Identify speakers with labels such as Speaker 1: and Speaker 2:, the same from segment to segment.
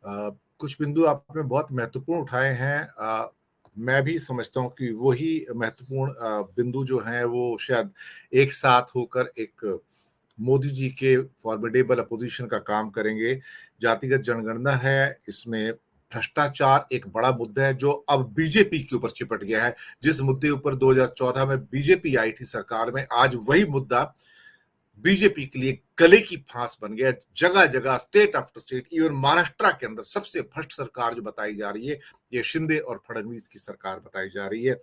Speaker 1: कुछ बिंदु आपने बहुत महत्वपूर्ण उठाए हैं। मैं भी समझता हूँ कि वही महत्वपूर्ण बिंदु जो हैं वो शायद एक साथ होकर एक मोदी जी के फॉर्मिडेबल अपोजिशन का काम करेंगे। जातिगत जनगणना है, इसमें भ्रष्टाचार एक बड़ा मुद्दा है जो अब बीजेपी के ऊपर चिपट गया है। जिस मुद्दे ऊपर 2014 में बीजेपी आई थी सरकार में, आज वही मुद्दा बीजेपी के लिए गले की फांस बन गया। जगह जगह, state after state, even Maharashtra के अंदर सबसे भ्रष्ट सरकार जो बताई जा रही है, ये शिंदे और फडणवीस की सरकार बताई जा रही है।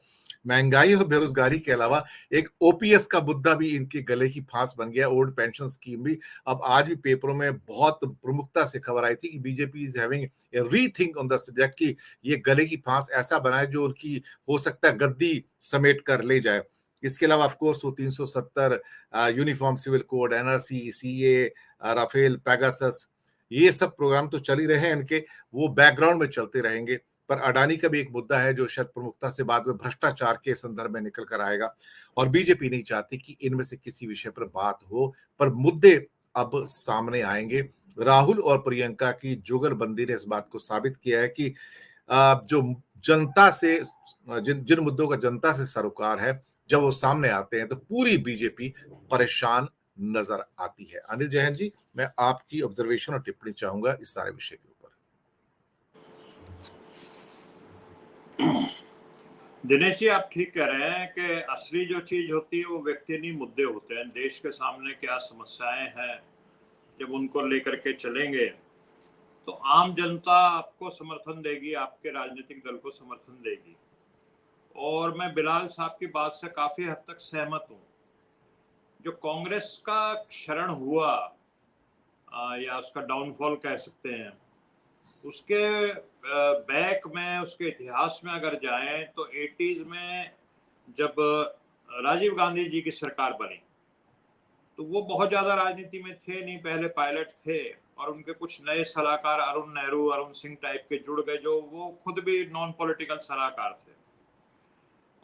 Speaker 1: महंगाई और बेरोजगारी के अलावा एक ओपीएस का मुद्दा भी इनके गले की फांस बन गया। ओल्ड पेंशन स्कीम भी अब आज भी पेपरों में बहुत प्रमुखता से खबर आई थी कि BJP is having a rethink on the subject, कि ये गले की फांस ऐसा बनाए जो उनकी हो सकता है गद्दी समेट कर ले जाए। इसके अलावा ऑफकोर्स वो 370, uniform civil code, NRC, CA, Rafale, Pegasus, ये सब प्रोग्राम तो चल ही रहे हैं इनके, वो बैकग्राउंड में चलते रहेंगे। पर अडानी का भी एक मुद्दा है जो शायद प्रमुखता से बाद में भ्रष्टाचार के संदर्भ में निकल कर आएगा, और बीजेपी नहीं चाहती कि इनमें से किसी विषय पर बात हो, पर मुद्दे अब सामने आएंगे। राहुल और प्रियंका की जुगलबंदी ने इस बात को साबित किया है कि जो जनता से, जिन जिन मुद्दों का जनता से सरोकार है, जब वो सामने आते हैं तो पूरी बीजेपी परेशान नजर आती है। अनिल जैन जी, मैं आपकी ऑब्जर्वेशन और टिप्पणी चाहूंगा इस सारे विषय के ऊपर।
Speaker 2: दिनेश जी, आप ठीक कह रहे हैं कि असली जो चीज होती है वो व्यक्ति नहीं, मुद्दे होते हैं। देश के सामने क्या समस्याएं हैं, जब उनको लेकर के चलेंगे तो आम जनता आपको समर्थन देगी, आपके राजनीतिक दल को समर्थन देगी। और मैं बिलाल साहब की बात से काफी हद तक सहमत हूँ। जो कांग्रेस का क्षरण हुआ या उसका डाउनफॉल कह सकते हैं, उसके बैक में, उसके इतिहास में अगर जाएं तो 80s में जब राजीव गांधी जी की सरकार बनी तो वो बहुत ज्यादा राजनीति में थे नहीं, पहले पायलट थे, और उनके कुछ नए सलाहकार अरुण नेहरू, अरुण सिंह टाइप के जुड़ गए, जो वो खुद भी नॉन पॉलिटिकल सलाहकार थे।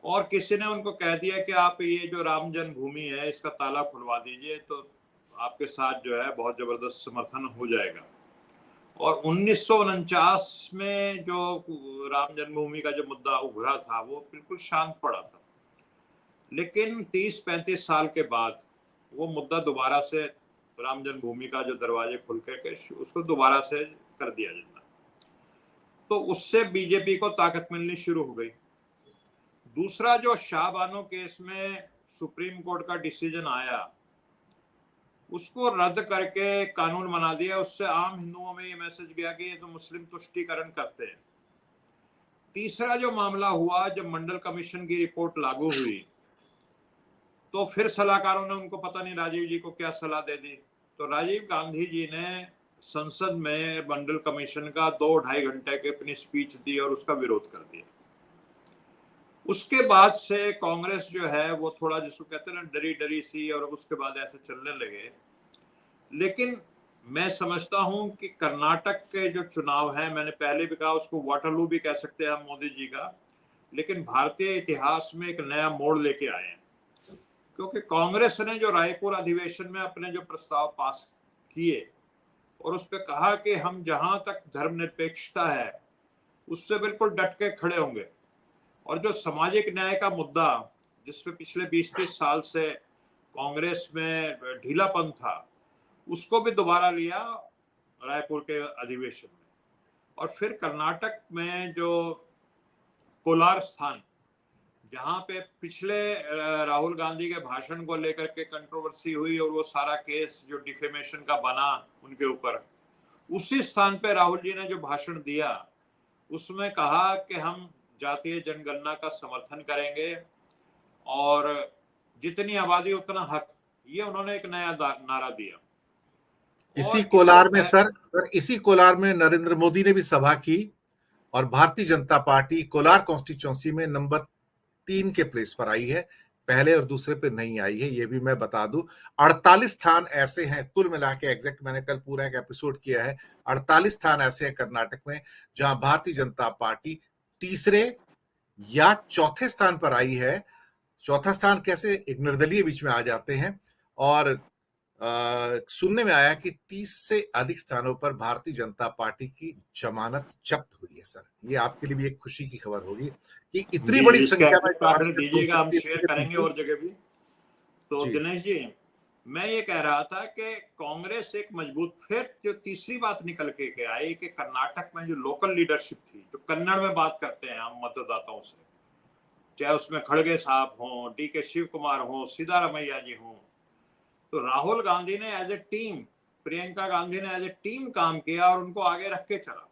Speaker 2: और किसी ने उनको कह दिया कि आप ये जो राम जन्मभूमि है इसका ताला खुलवा दीजिए तो आपके साथ जो है बहुत जबरदस्त समर्थन हो जाएगा। और 1949 में जो राम जन्मभूमि का जो मुद्दा उभरा था वो बिल्कुल शांत पड़ा था, लेकिन 30-35 साल के बाद वो मुद्दा दोबारा से, राम जन्मभूमि का जो दरवाजे खुल करके उसको दोबारा से कर दिया जाता, तो उससे बीजेपी को ताकत मिलनी शुरू हो गई। दूसरा, जो शाहबानो केस में सुप्रीम कोर्ट का डिसीजन आया, उसको रद्द करके कानून बना दिया, उससे आम हिंदुओं में ये मैसेज गया कि ये तो मुस्लिम तुष्टीकरण करते हैं। तीसरा जो मामला हुआ, जब मंडल कमीशन की रिपोर्ट लागू हुई तो फिर सलाहकारों ने उनको पता नहीं राजीव जी को क्या सलाह दे दी, तो राजीव गांधी जी ने संसद में मंडल कमीशन का 2-2.5 घंटे की अपनी स्पीच दी और उसका विरोध कर दिया। उसके बाद से कांग्रेस जो है वो थोड़ा, जिसको कहते हैं ना, डरी डरी सी, और उसके बाद ऐसे चलने लगे। लेकिन मैं समझता हूं कि कर्नाटक के जो चुनाव है, मैंने पहले भी कहा उसको वाटरलू भी कह सकते हैं हम मोदी जी का, लेकिन भारतीय इतिहास में एक नया मोड़ लेके आए हैं, क्योंकि कांग्रेस ने जो रायपुर अधिवेशन में अपने जो प्रस्ताव पास किए और उस पर कहा कि हम जहां तक धर्मनिरपेक्षता है उससे बिल्कुल डट के खड़े होंगे, और जो सामाजिक न्याय का मुद्दा जिसपे पिछले 20-30 साल से कांग्रेस में ढीलापन था, उसको भी दोबारा लिया रायपुर के अधिवेशन में। और फिर कर्नाटक में जो कोलार स्थान, जहां पे पिछले राहुल गांधी के भाषण को लेकर के कंट्रोवर्सी हुई और वो सारा केस जो डिफेमेशन का बना उनके ऊपर, उसी स्थान पे राहुल जी ने जो भाषण दिया उसमें कहा कि हम जातीय जनगणना का समर्थन करेंगे और जितनी आबादी उतना हक, ये उन्होंने एक नया नारा दिया।
Speaker 1: इसी कोलार में सर इसी कोलार में नरेंद्र मोदी ने भी सभा की, और भारतीय जनता पार्टी कोलार कॉन्स्टिट्यूंसी में नंबर 3 के प्लेस पर आई है, पहले और दूसरे पे नहीं आई है, ये भी मैं बता दूं। 48 स्थान ऐसे हैं कुल मिला के, एग्जैक्ट मैंने कल पूरा एक एपिसोड किया है, 48 स्थान ऐसे हैं कर्नाटक में जहां भारतीय जनता पार्टी तीसरे या चौथे स्थान पर आई है। चौथा स्थान कैसे, एक निर्दलीय बीच में आ जाते हैं। और सुनने में आया कि 30 से अधिक स्थानों पर भारतीय जनता पार्टी की जमानत जब्त हुई है सर। ये आपके लिए भी एक खुशी की खबर होगी कि इतनी
Speaker 2: जी,
Speaker 1: बड़ी
Speaker 2: जी, इसके
Speaker 1: संख्या में
Speaker 2: एडमिट कार्ड
Speaker 1: जमानतें हो
Speaker 2: दीजिएगा, हम
Speaker 1: सकती
Speaker 2: शेयर
Speaker 1: है।
Speaker 2: करेंगे और जगह भी। तो
Speaker 1: जी,
Speaker 2: दिनेश जी, मैं ये कह रहा था कि कांग्रेस एक मजबूत, फिर जो तीसरी बात निकल के आई कि कर्नाटक में जो लोकल लीडरशिप थी, जो कन्नड़ में बात करते हैं हम मतदाताओं से, चाहे उसमें खड़गे साहब हों, डीके शिव कुमार हों, सिद्धारमैया जी हों, तो राहुल गांधी ने as a team, Priyanka Gandhi ने एज ए टीम काम किया और उनको आगे रख के चला।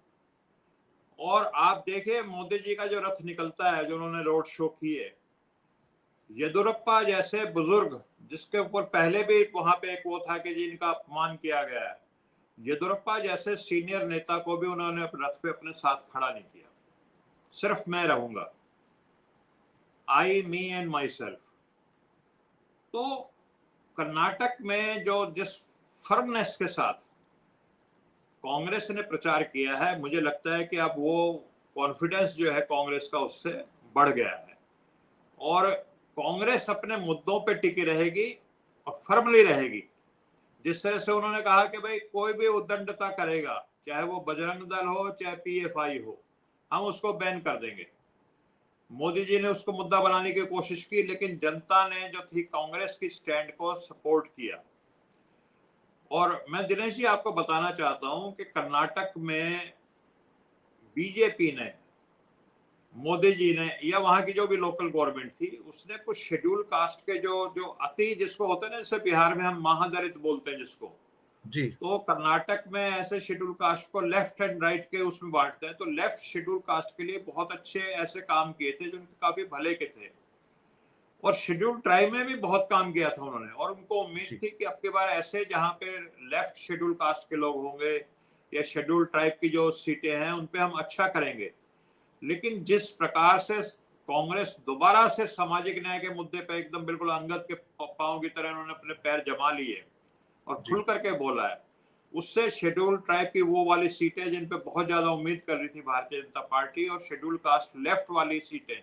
Speaker 2: और आप देखिए मोदी जी का जो रथ निकलता है, जो उन्होंने रोड शो किए, येदुरप्पा जैसे बुजुर्ग, जिसके ऊपर पहले भी वहां पे एक वो था कि जी इनका अपमान किया गया है, येदुरप्पा जैसे सीनियर नेता को भी उन्होंने अपने रथ पे अपने साथ खड़ा नहीं किया। सिर्फ मैं रहूंगा, आई मी एंड माई सेल्फ। तो कर्नाटक में जो जिस फर्मनेस के साथ कांग्रेस ने प्रचार किया है, मुझे लगता है कि अब वो कॉन्फिडेंस जो है कांग्रेस का उससे बढ़ गया है और कांग्रेस अपने मुद्दों पे टिकी रहेगी और फर्मली रहेगी। जिस तरह से उन्होंने कहा कि भाई कोई भी उद्दंडता करेगा, चाहे वो बजरंग दल हो चाहे पीएफआई हो, हम उसको बैन कर देंगे। मोदी जी ने उसको मुद्दा बनाने की कोशिश की, लेकिन जनता ने जो थी कांग्रेस की स्टैंड को सपोर्ट किया। और मैं दिनेश जी आपको बताना चाहता हूं कि कर्नाटक में बीजेपी ने, मोदी जी ने, या वहां की जो भी लोकल गवर्नमेंट थी, उसने कुछ शेड्यूल कास्ट के जो जो अति जिसको होते हैं ना, जैसे बिहार में हम महादलित बोलते हैं जिसको,
Speaker 1: जी,
Speaker 2: तो कर्नाटक में ऐसे शेड्यूल कास्ट को लेफ्ट एंड राइट के उसमें बांटते हैं। तो लेफ्ट शेड्यूल कास्ट के लिए बहुत अच्छे ऐसे काम किए थे जो काफी भले के थे, और शेड्यूल ट्राइब में भी बहुत काम किया था उन्होंने। और उनको उम्मीद
Speaker 1: जी,
Speaker 2: थी कि अब की बार ऐसे जहां पे लेफ्ट शेड्यूल कास्ट के लोग होंगे या शेड्यूल ट्राइब की जो सीटें हैं उन पे हम अच्छा करेंगे। लेकिन जिस प्रकार से कांग्रेस दोबारा से सामाजिक न्याय के मुद्दे पर एकदम बिल्कुल अंगद के पांव की तरह उन्होंने अपने पैर जमा लिए और खुल
Speaker 1: जी,
Speaker 2: करके बोला है, उससे शेड्यूल ट्राइब की वो वाली सीटें जिन पे बहुत ज्यादा उम्मीद कर रही थी भारतीय जनता पार्टी, और शेड्यूल कास्ट लेफ्ट वाली सीटें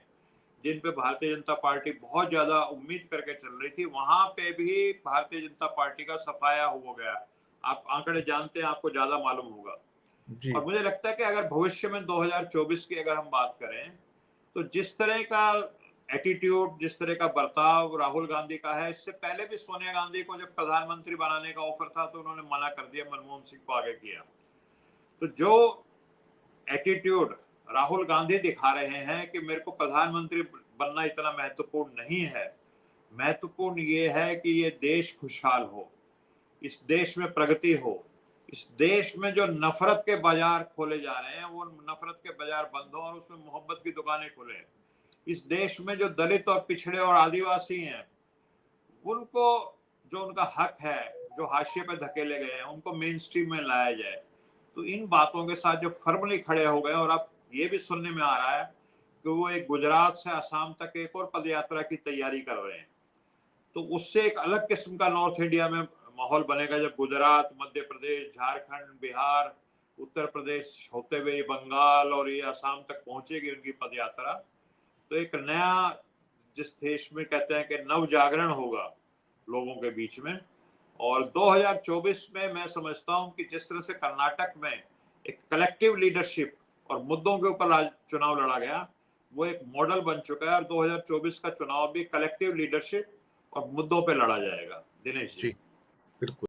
Speaker 2: जिन पे भारतीय जनता पार्टी बहुत ज्यादा उम्मीद करके चल रही थी, वहां पे भी भारतीय जनता पार्टी का सफाया हो गया। आप आंकड़े जानते हैं, आपको ज्यादा मालूम होगा।
Speaker 1: जी,
Speaker 2: और मुझे लगता है कि अगर भविष्य में 2024 की अगर हम बात करें, तो जिस तरह का एटीट्यूड, जिस तरह का बर्ताव राहुल गांधी का है, इससे पहले भी सोनिया गांधी को जब प्रधानमंत्री बनाने का ऑफर था तो उन्होंने मना कर दिया, मनमोहन सिंह को आगे किया। तो जो एटीट्यूड राहुल गांधी दिखा रहे हैं कि मेरे को प्रधानमंत्री बनना इतना महत्वपूर्ण नहीं है, महत्वपूर्ण ये है कि ये देश खुशहाल हो, इस देश में प्रगति हो, इस देश में जो नफरत के बाजार खोले जा रहे हैं वो नफरत के बाजार बंद हो और उसमें मोहब्बत की दुकानें खुले। इस देश में जो दलित और पिछड़े और आदिवासी हैं, उनको जो उनका हक है, जो हाशिए पे धकेले गए हैं, उनको मेन स्ट्रीम में लाया जाए। तो इन बातों के साथ जो फर्मली खड़े हो गए, और अब ये भी सुनने में आ रहा है कि वो एक गुजरात से असम तक एक और पदयात्रा की तैयारी कर रहे हैं। तो उससे एक अलग किस्म का नॉर्थ इंडिया में माहौल बनेगा, जब गुजरात, मध्य प्रदेश, झारखंड, बिहार, उत्तर प्रदेश होते हुए बंगाल और ये असम तक पहुंचेगी उनकी पदयात्रा। तो एक नया, जिस देश में कहते हैं कि नव जागरण होगा लोगों के बीच में। और 2024 में मैं समझता हूं कि जिस तरह से कर्नाटक में एक कलेक्टिव लीडरशिप और मुद्दों के ऊपर चुनाव लड़ा गया, वो एक मॉडल बन चुका है, और 2024 का चुनाव भी कलेक्टिव लीडरशिप और मुद्दों पे लड़ा जाएगा। दिनेश जी।
Speaker 1: जी, बिल्कुल।